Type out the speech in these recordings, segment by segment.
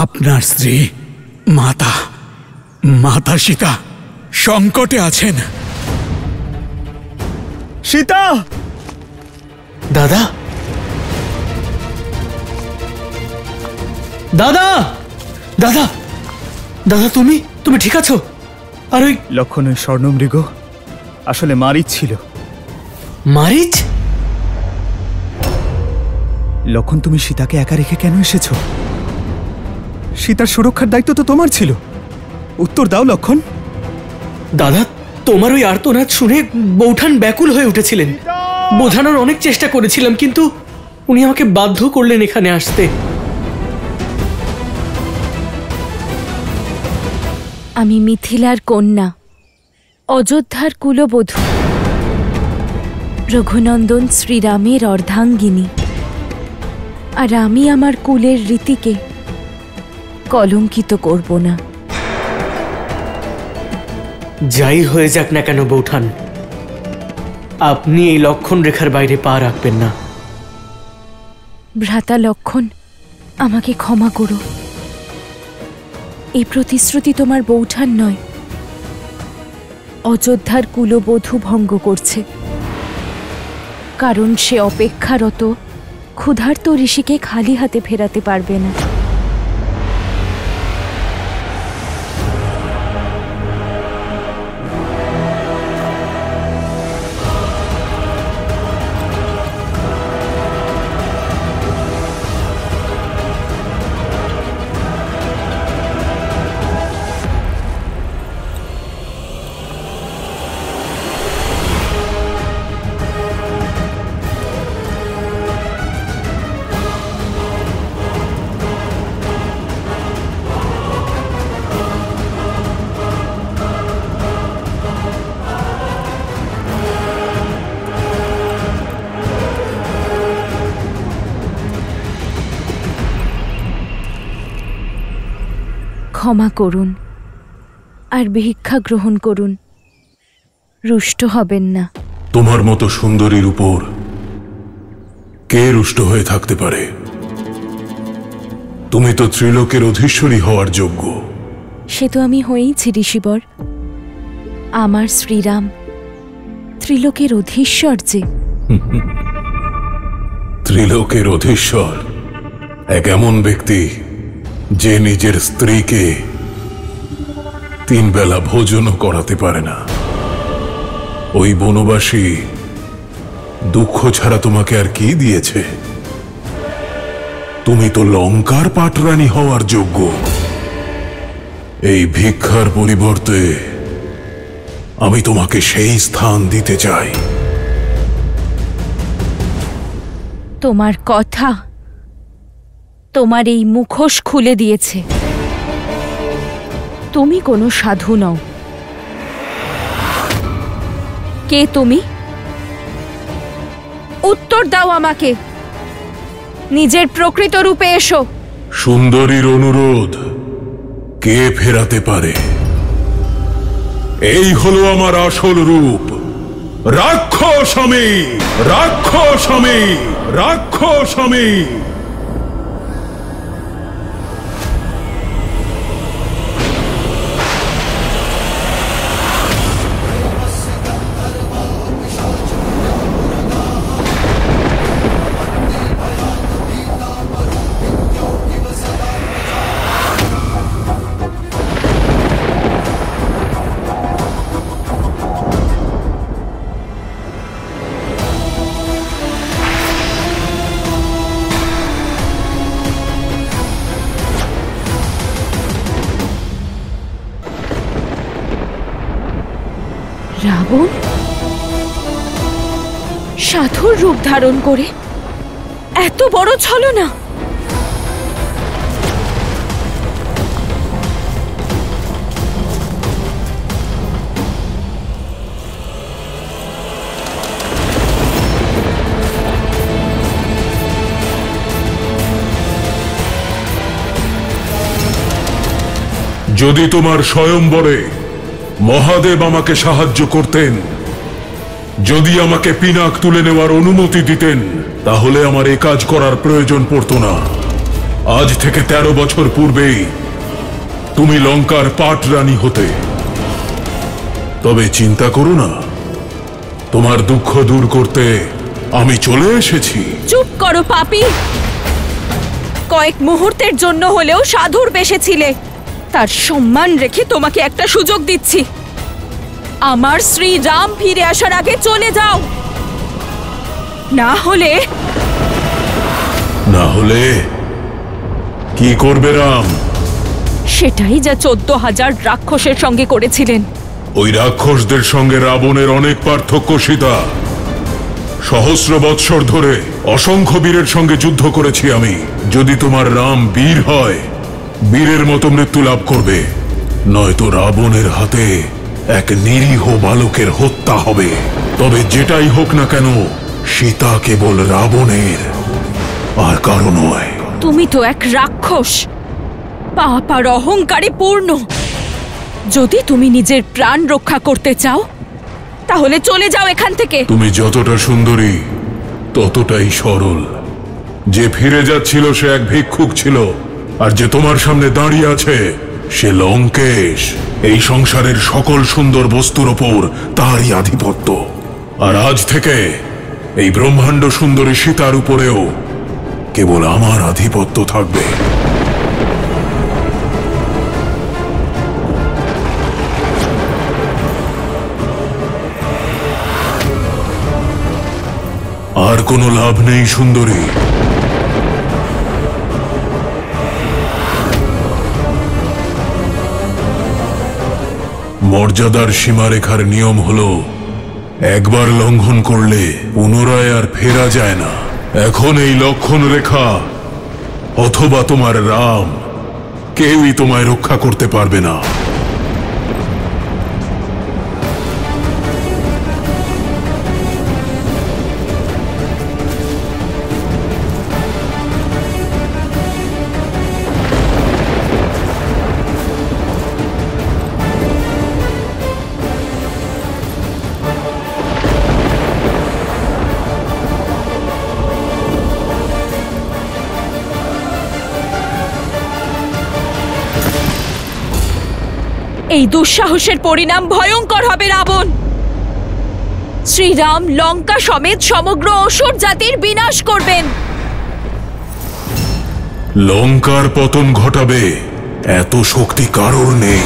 আপনার স্ত্রী মাতা সীতা সংকটে আছেন। সীতা! দাদা, দাদা, দাদা, দাদা, তুমি ঠিক আছো? আর ওই লক্ষণ, ওই স্বর্ণমৃগ আসলে মারিচ ছিল। মারিচ? লক্ষণ, তুমি সীতাকে একা রেখে কেন এসেছো? সীতার সুরক্ষার দায়িত্ব তো তোমার ছিল। উত্তর দাও লক্ষণ। দাদা, তোমার ওই আর্তনাদ শুনে বৌঠান ব্যাকুল হয়ে উঠেছিলেন। বোঝানোর অনেক চেষ্টা করেছিলাম, কিন্তু উনি আমাকে বাধ্য করলেন এখানে আসতে। আমি মিথিলার কন্যা, অযোধ্যার কুলবধূ, রঘুনন্দন শ্রীরামের অর্ধাঙ্গিনী। আর আমি আমার কুলের রীতিকে কলঙ্কিত করব না। যাই হয়ে যাক না কেন বৌঠান, আপনি এই লক্ষণ রেখার বাইরে পা রাখবেন না। ভ্রাতা লক্ষণ, আমাকে ক্ষমা করো। এই প্রতিশ্রুতি তোমার বৌঠান নয়, অযোধ্যার কুলবধূ ভঙ্গ করছে। কারণ সে অপেক্ষারত ক্ষুধার্ত ঋষিকে খালি হাতে ফেরাতে পারবে না। ক্ষমা করুন আর ভিক্ষা গ্রহণ করুন, রুষ্ট হবেন না। তোমার মতো সুন্দরীর উপর কে রুষ্ট হয়ে থাকতে পারে? তুমি তো ত্রিলোকের অধীশ্বরী হওয়ার যোগ্য। সে তো আমি হয়েইছি ঋষিবর। আমার শ্রীরাম ত্রিলোকের অধীশ্বর যে। ত্রিলোকের অধীশ্বর এক এমন ব্যক্তি যে নিজের স্ত্রীকে 3 বেলা ভোজনও করাতে পারে না। ওই বনবাসী দুঃখ ছাড়া তোমাকে আর কি দিয়েছে? তুমি তো লঙ্কার পাটরানী হওয়ার যোগ্য। এই ভিক্ষার পরিবর্তে আমি তোমাকে সেই স্থান দিতে চাই। তোমার কথা তোমার এই মুখোশ খুলে দিয়েছে। তুমি কোনো সাধু নও। কে তুমি? উত্তর দাও আমাকে। নিজের প্রকৃত রূপে এসো। সুন্দরীর অনুরোধ কে ফেরাতে পারে? এই হলো আমার আসল রূপ। রাক্ষস আমি, রাক্ষস আমি, রাক্ষস আমি। রাবণ সাধুর রূপ ধারণ করে এত বড় ছলনা! যদি তোমার স্বয়ম্বরে মহাদেব আমাকে সাহায্য করতেন, যদি আমাকে পিনাক তুলে নেওয়ার অনুমতি দিতেন, তাহলে আমার এ কাজ করার প্রয়োজন পড়তো না। আজ থেকে 13 বছর পূর্বেই তুমি লঙ্কার পাট রানী হতে। তবে চিন্তা করো না, তোমার দুঃখ দূর করতে আমি চলে এসেছি। চুপ করো পাপী। কয়েক মুহূর্তের জন্য হলেও সাধুর বেশে ছিলে, তার সম্মান রেখে তোমাকে একটা সুযোগ দিচ্ছি। আমার শ্রীরাম ফিরে আসার আগে চলে যাও, না হলে কি করবে রাম? সেটাই যা 14,000 রাক্ষসের সঙ্গে করেছিলেন। ওই রাক্ষসদের সঙ্গে রাবণের অনেক পার্থক্য সীতা। সহস্র বৎসর ধরে অসংখ্য বীরের সঙ্গে যুদ্ধ করেছি আমি। যদি তোমার রাম বীর হয়, বীরের মতো মৃত্যু লাভ করবে, নয়তো রাবণের হাতে এক নিরীহ বালকের হত্যা হবে। তবে যেটাই হোক না কেন, সীতা কেবল রাবণের, আর কারো নয়। তুমি তো এক রাক্ষস, পাপ আর অহংকারে পূর্ণ। যদি তুমি নিজের প্রাণ রক্ষা করতে চাও, তাহলে চলে যাও এখান থেকে। তুমি যতটা সুন্দরী, ততটাই সরল। যে ফিরে যাচ্ছিল সে এক ভিক্ষুক ছিল, আর যে তোমার সামনে দাঁড়িয়ে আছে সে লঙ্কেশ। এই সংসারের সকল সুন্দর বস্তুর ওপর তারই আধিপত্য। আর আজ থেকে এই ব্রহ্মাণ্ড সুন্দরী সীতার উপরেও কেবল আমার আধিপত্য থাকবে। আর কোনো লাভ নেই সুন্দরী। মর্যাদার সীমারেখার নিয়ম হলো, একবার লঙ্ঘন করলে পুনরায় আর ফেরা যায় না। এখন এই লক্ষণ রেখা অথবা তোমার রাম, কেউই তোমায় রক্ষা করতে পারবে না। এই দুঃসাহসের পরিণাম ভয়ঙ্কর হবে রাবণ। শ্রীরাম লঙ্কা সমেত সমগ্র অসুর জাতির বিনাশ করবেন। লঙ্কার পতন ঘটাবে এত শক্তি কারোর নেই।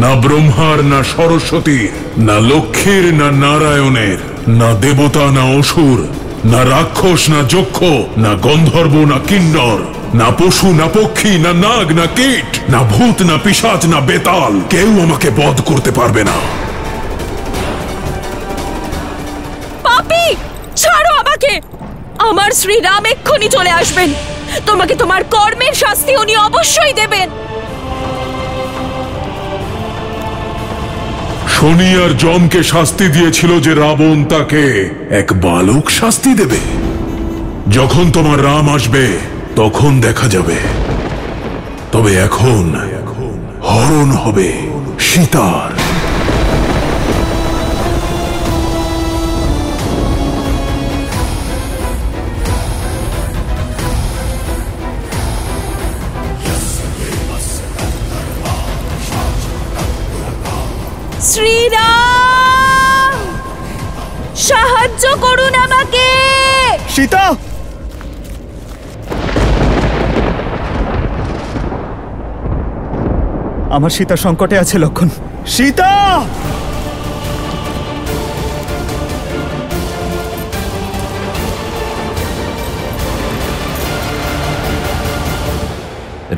না ব্রহ্মার, না সরস্বতীর, না লক্ষ্মীর, না নারায়ণের, না দেবতা, না অসুর, না রাক্ষস, না যক্ষ, না গন্ধর্ব, না কিন্নর, না পশু, না পক্ষী, না নাগ, না কীট, না ভূত, না পিশাচ, না বেতাল, কেউ আমাকে বধ করতে পারবে না। পাপী, ছাড়ো আমাকে। আমার শ্রীরাম এক্ষুনি চলে আসবেন। তোমাকে তোমার কর্মের শাস্তি উনি অবশ্যই দেবেন। শনি আর যমকে শাস্তি দিয়েছিল যে রাবণ তাকে এক বালক শাস্তি দেবে। যখন তোমার রাম আসবে তখন দেখা যাবে। তবে এখন হরণ হবে সীতার। শ্রীরাম, সাহায্য করুন আমাকে। সীতা, আমার সীতা সংকটে আছে লক্ষণ। সীতা!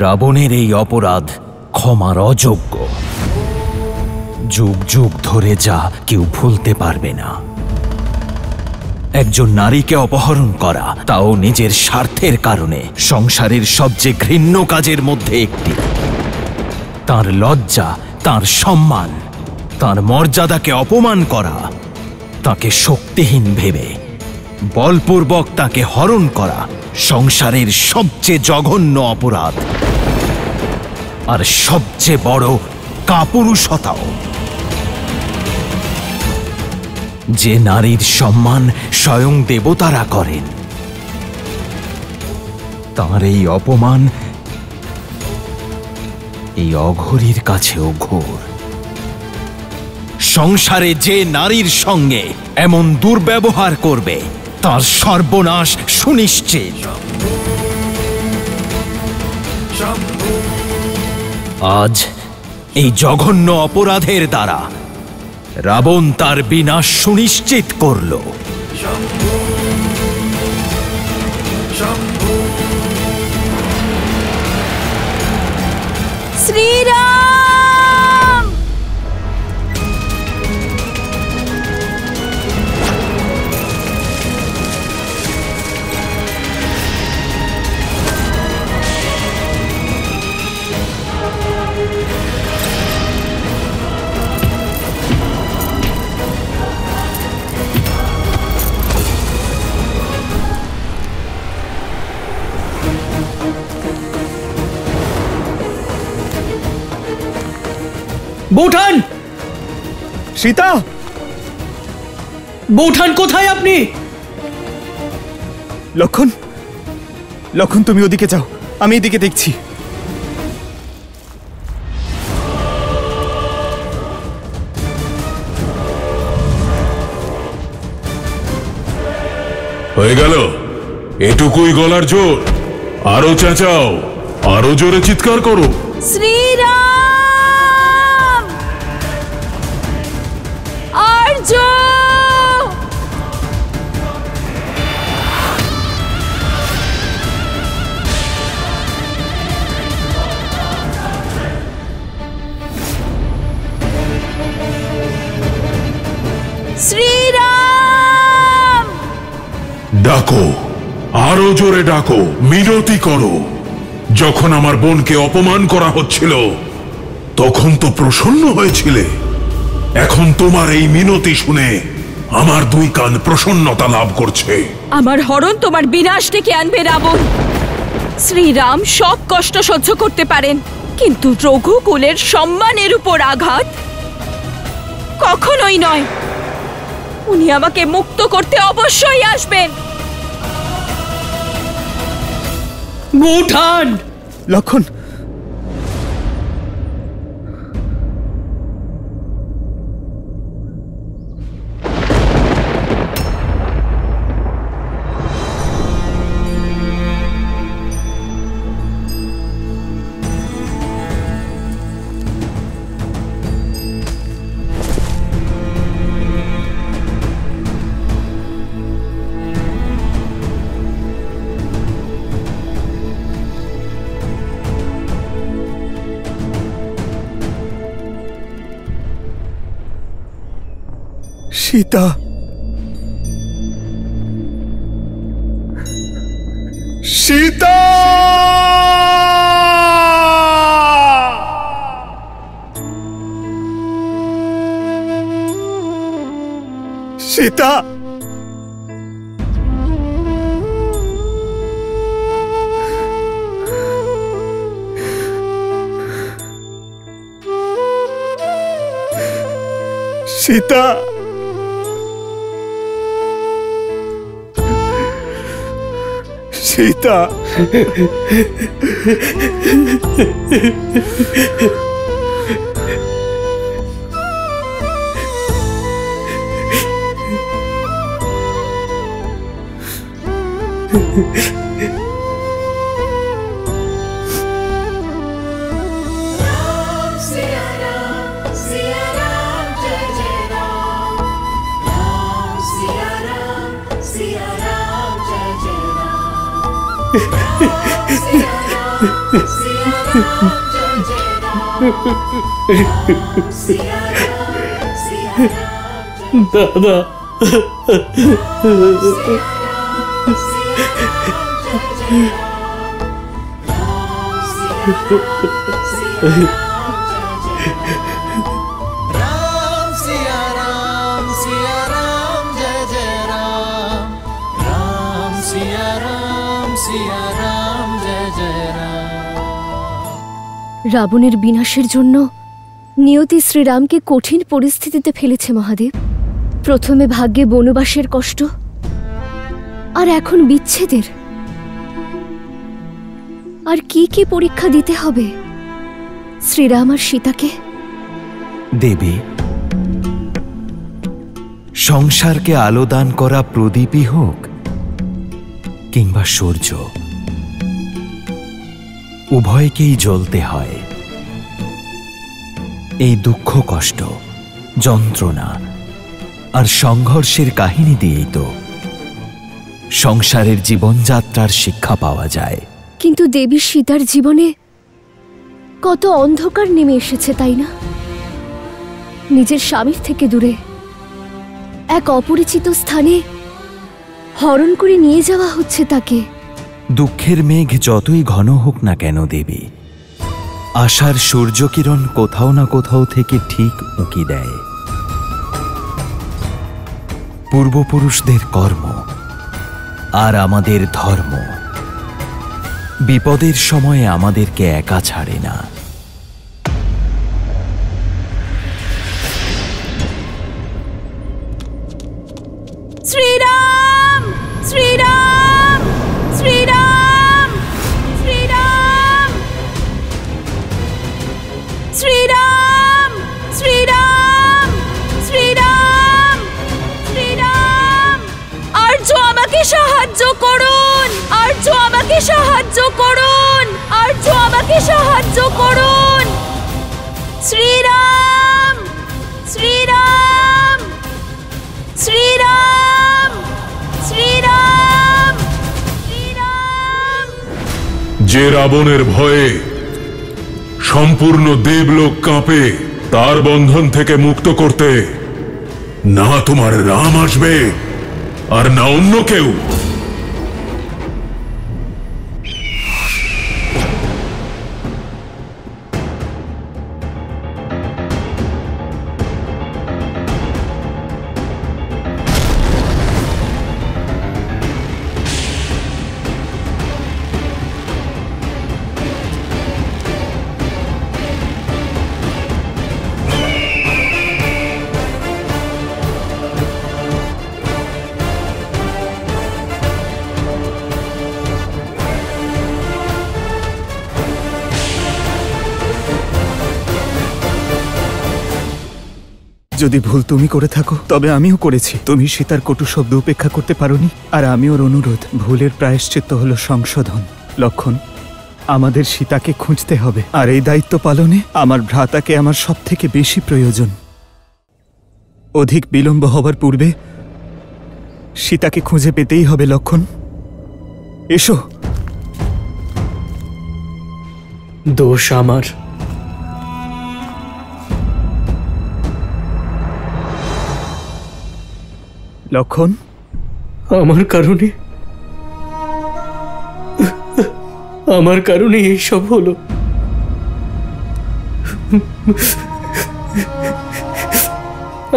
রাবণের এই অপরাধ ক্ষমার অযোগ্য। যুগ যুগ ধরে যা কেউ ভুলতে পারবে না। একজন নারীকে অপহরণ করা, তাও নিজের স্বার্থের কারণে, সংসারের সবচেয়ে ঘৃণ্য কাজের মধ্যে একটি। তার লজ্জা, তার সম্মান, তার মর্যাদাকে অপমান করা, তাকে শক্তিহীন ভেবে বলপূর্বক তাকে হরণ করা সংসারের সবচেয়ে জঘন্য অপরাধ, আর সবচেয়ে বড় কাপুরুষতাও। যে নারীর সম্মান স্বয়ং দেবতারা করেন, তার এই অপমান এই অঘরীর কাছেও ঘোর। সংসারে যে নারীর সঙ্গে এমন দুর্ব্যবহার করবে তার সর্বনাশ সুনিশ্চিত। আজ এই জঘন্য অপরাধের দ্বারা রাবণ তার বিনাশ সুনিশ্চিত করল। শ্রীরাম! বৌঠান! সীতা! বৌঠান কোথায় আপনি? লক্ষণ, লক্ষণ তুমি ওদিকে যাও, আমি এদিকে দেখছি। হয়ে গেল? এটুকুই গলার জোর? আরো চেঁচাও, আরো জোরে চিৎকার করো। শ্রীরাম! আর্য! শ্রীরাম! ডাকো, আরো জোরে ডাকো, মিনতি করো। যখন আমার বোনকে অপমান করা হচ্ছিল তখন তো প্রসন্ন হয়েছিলে, এখন তোমার এই মিনতি শুনে আমার দুই কান প্রসন্নতা লাভ করছে। আমার হরণ তোমার বিনাশ ডেকে আনবে রাবণ। শ্রীরাম সব কষ্ট সহ্য করতে পারেন, কিন্তু রঘুকুলের সম্মানের উপর আঘাত কখনোই নয়। উনি আমাকে মুক্ত করতে অবশ্যই আসবেন। বৌঠান! লক্ষণ, সীতা! সীতা! সীতা! সীতা! সীতা! দাদা, রাবণের বিনাশের জন্য নিয়তি শ্রীরামকে কঠিন পরিস্থিতিতে ফেলেছে মহাদেব। প্রথমে ভাগ্যে বনবাসের কষ্ট, আর এখন বিচ্ছেদের। আর কি কি পরীক্ষা দিতে হবে শ্রীরাম আর সীতাকে? দেবী, সংসারকে আলোদান করা প্রদীপই হোক কিংবা সূর্য, উভয়কেই জ্বলতে হয়। এই দুঃখ, কষ্ট, যন্ত্রণা আর সংঘর্ষের কাহিনী দিয়েই তো সংসারের জীবনযাত্রার শিক্ষা পাওয়া যায়। কিন্তু দেবী সীতার জীবনে কত অন্ধকার নেমে এসেছে, তাই না? নিজের স্বামীর থেকে দূরে এক অপরিচিত স্থানে হরণ করে নিয়ে যাওয়া হচ্ছে তাকে। দুঃখের মেঘ যতই ঘন হোক না কেন দেবী, আশার সূর্যকিরণ কোথাও না কোথাও থেকে ঠিক উঁকি দেয়। পূর্বপুরুষদের কর্ম আর আমাদের ধর্ম বিপদের সময়ে আমাদেরকে একা ছাড়ে না। শ্রীরাম, শ্রীরাম, শ্রীরাম, শ্রীরাম, শ্রীরাম, শ্রীরাম, শ্রীরাম, শ্রীরাম। আর্য, আমাকে সাহায্য করুন! আর্য, আমাকে সাহায্য করুন! আর্য, আমাকে সাহায্য করুন! শ্রীরাম, শ্রীরাম, শ্রীরাম, শ্রীরাম, শ্রীরাম। যে রাবণের ভয়ে সম্পূর্ণ দেবলোক কাঁপে, তার বন্ধন থেকে মুক্ত করতে না তোমার রাম আসবে আর না অন্য কেউ। যদি ভুল তুমি করে থাকো তবে আমিও করেছি। তুমি সীতার কটু শব্দ উপেক্ষা করতে পারোনি, আর আমি ওর অনুরোধ। ভুলের প্রায়শ্চিত্ত হলো সংশোধন। লক্ষণ, আমাদের সীতাকে খুঁজতে হবে, আর এই দায়িত্ব পালনে আমার ভ্রাতাকে আমার সব থেকে বেশি প্রয়োজন। অধিক বিলম্ব হবার পূর্বে সীতাকে খুঁজে পেতেই হবে। লক্ষণ, এসো। দোষ আমার। লক্ষণ, আমার কারণে এইসব হলো।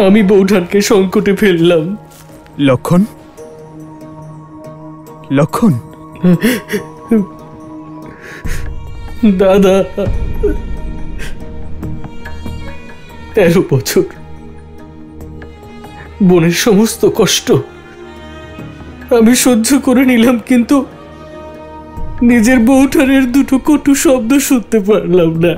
আমি বৌঠানকে সংকটে ফেললাম। লক্ষণ, লক্ষণ, দাদা, 13 বছর বোনের সমস্ত কষ্ট আমি সহ্য করে নিলাম, কিন্তু নিজের বৌঠানের দুটো কটু শব্দ শুনতে পারলাম না।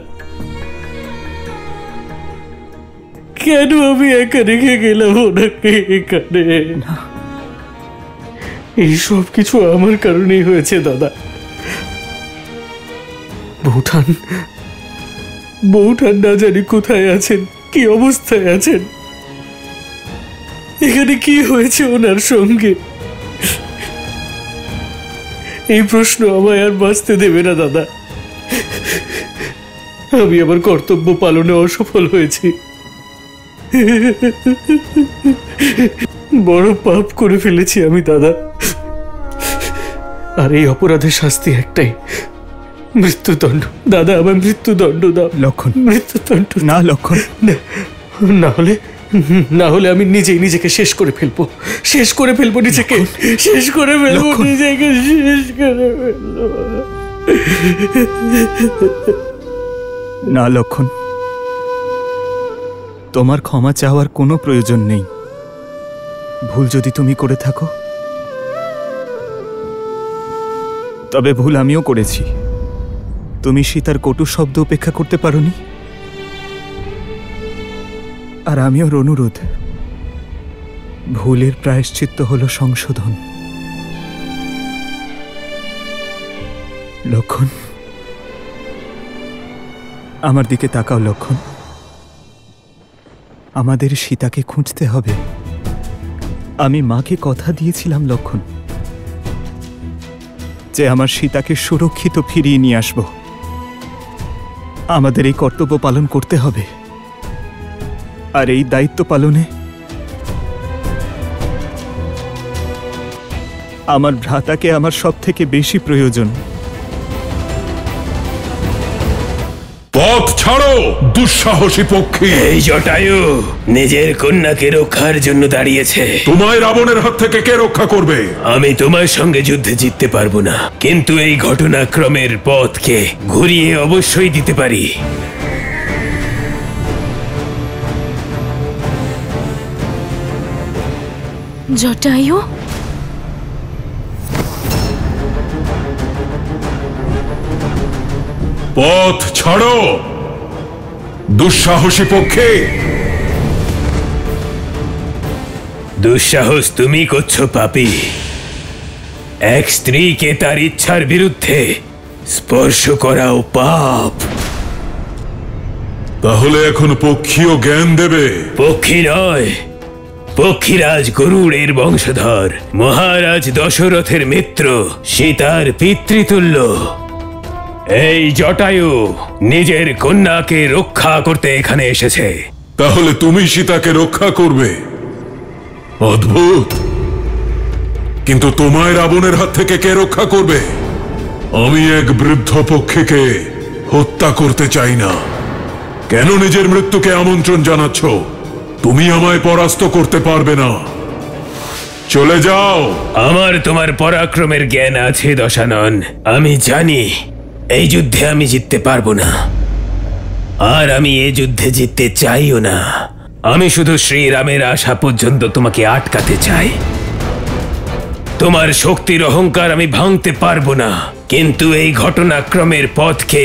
কেন আমি একা রেখে গেলাম ওনাকে এখানে? এই সব কিছু আমার কারণেই হয়েছে দাদা। বৌঠান না জানি কোথায় আছেন, কি অবস্থায় আছেন, এখানে কি হয়েছে ওনার সঙ্গে, এই প্রশ্ন আমায় আর বাঁচতে দেবে না দাদা। আমি আমার কর্তব্য পালনে অসফল হয়েছি, বড় পাপ করে ফেলেছি আমি দাদা। আর এই অপরাধের শাস্তি একটাই, মৃত্যুদণ্ড। দাদা, আমার মৃত্যুদণ্ড দাও। লক্ষণ, মৃত্যুদণ্ড না। লক্ষণ, না হলে আমি নিজেই নিজেকে শেষ করে ফেলবো, নিজেকে শেষ করে ফেলবো, নিজেকে শেষ করে ফেলবো। না লক্ষণ, তোমার ক্ষমা চাওয়ার কোনো প্রয়োজন নেই। ভুল যদি তুমি করে থাকো তবে ভুল আমিও করেছি। তুমি সীতার কটু শব্দ উপেক্ষা করতে পারোনি, আর আমি ওর অনুরোধ, ভুলের প্রায়শ্চিত্ত হলো সংশোধন। লক্ষণ, আমার দিকে তাকাও লক্ষণ। আমাদের সীতাকে খুঁজতে হবে। আমি মাকে কথা দিয়েছিলাম লক্ষণ, যে আমার সীতাকে সুরক্ষিত ফিরিয়ে নিয়ে আসব। আমাদের এই কর্তব্য পালন করতে হবে, আর এই দায়িত্ব পালনে আমার ভ্রাতাকে আমার সব থেকে বেশি প্রয়োজন। পথ ছাড়ো দুঃসাহসী পক্ষী। এই জটায়ু নিজের কন্যাকে রক্ষার জন্য দাঁড়িয়েছে। তোমায় রাবণের হাত থেকে কে রক্ষা করবে? আমি তোমার সঙ্গে যুদ্ধে জিততে পারবো না, কিন্তু এই ঘটনাক্রমের পথকে ঘুরিয়ে অবশ্যই দিতে পারি। জটায়ু, পথ ছাড়ো দুঃসাহসী পক্ষে। দুঃসাহস তুমি করছো পাপী। এক স্ত্রীকে তার ইচ্ছার বিরুদ্ধে স্পর্শ করাও পাপ। তাহলে এখন পক্ষীও জ্ঞান দেবে? পক্ষী নয়, পক্ষীরাজ গরুড়ের বংশধর, মহারাজ দশরথের মিত্র, সীতার পিতৃতুল্য। এই জটায়ু নিজের কন্যাকে রক্ষা করতে এখানে এসেছে। তাহলে তুমি সীতাকে রক্ষা করবে? অদ্ভুত। কিন্তু তোমায় রাবণের হাত থেকে কে রক্ষা করবে? আমি এক বৃদ্ধ পক্ষীকে হত্যা করতে চাই না। কেন নিজের মৃত্যুকে আমন্ত্রণ জানাচ্ছ? তুমি আমায় পরাস্ত করতে পারবে না। চলে যাও। আমার তোমার পরাক্রমের জ্ঞান আছে দশানন। আমি জানি এই যুদ্ধে আমি জিততে পারবো না, আর আমি এই যুদ্ধে জিততে চাইও না। আমি শুধু শ্রীরামের আশা পর্যন্ত তোমাকে আটকাতে চাই। তোমার শক্তির অহংকার আমি ভাঙতে পারবো না, কিন্তু এই ঘটনাক্রমের পথকে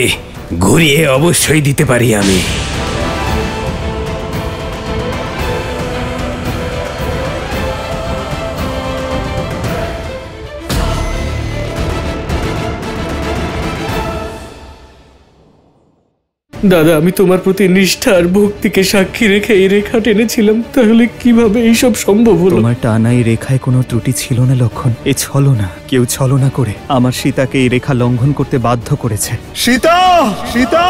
ঘুরিয়ে অবশ্যই দিতে পারি আমি। দাদা, আমি তোমার প্রতি নিষ্ঠা আর ভক্তিকে সাক্ষী রেখে এই রেখা টেনেছিলাম, তাহলে কিভাবে এইসব সম্ভব হলো? তোমার টানা এই রেখায় কোনো ত্রুটি ছিল না লক্ষণ। এ ছলনা, কেউ ছলনা করে আমার সীতাকে এই রেখা লঙ্ঘন করতে বাধ্য করেছে। সীতা, সীতা!